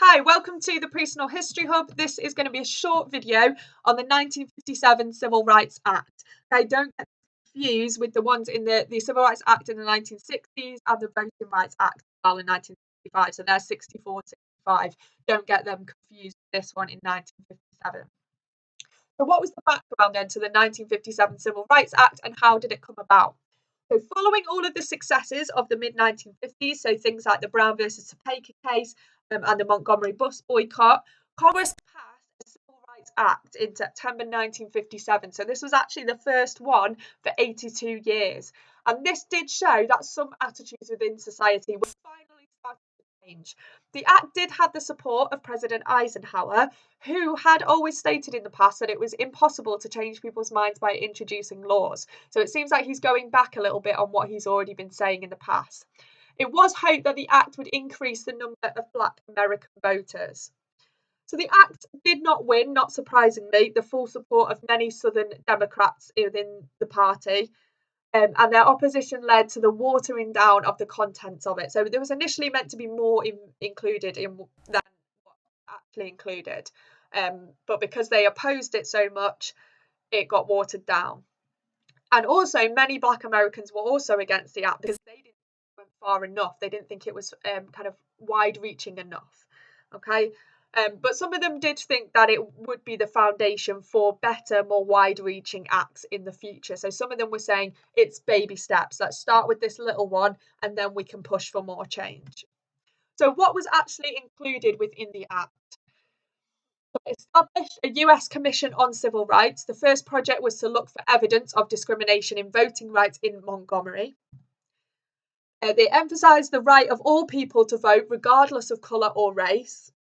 Hi, welcome to the Personal History Hub. This is going to be a short video on the 1957 Civil Rights Act. Okay, don't get confused with the ones in the Civil Rights Act in the 1960s and the Voting Rights Act as well in 1965. So they're 64 to 65. Don't get them confused with this one in 1957. So what was the background then to the 1957 Civil Rights Act and how did it come about? So following all of the successes of the mid-1950s, so things like the Brown versus Topeka case and the Montgomery bus boycott, Congress passed a Civil Rights Act in September 1957. So this was actually the first one for 82 years. And this did show that some attitudes within society were finally starting to change. The act did have the support of President Eisenhower, who had always stated in the past that it was impossible to change people's minds by introducing laws. So it seems like he's going back a little bit on what he's already been saying in the past. It was hoped that the act would increase the number of Black American voters. So the act did not win, not surprisingly, the full support of many Southern Democrats within the party. And their opposition led to the watering down of the contents of it. So there was initially meant to be more included than what actually included. But because they opposed it so much, it got watered down. And also, many Black Americans were also against the act because they didn't think it went far enough. They didn't think it was kind of wide-reaching enough. Okay. But some of them did think that it would be the foundation for better, more wide-reaching acts in the future. So some of them were saying it's baby steps. Let's start with this little one and then we can push for more change. So what was actually included within the act? Established a US Commission on Civil Rights. The first project was to look for evidence of discrimination in voting rights in Montgomery. They emphasised the right of all people to vote regardless of colour or race.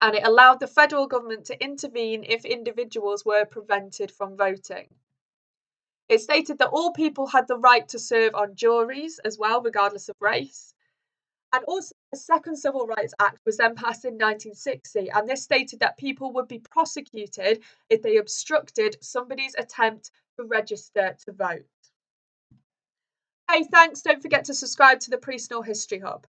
And it allowed the federal government to intervene if individuals were prevented from voting. It stated that all people had the right to serve on juries as well, regardless of race. And also, the Second Civil Rights Act was then passed in 1960, and this stated that people would be prosecuted if they obstructed somebody's attempt to register to vote. Hey, thanks. Don't forget to subscribe to the Personal History Hub.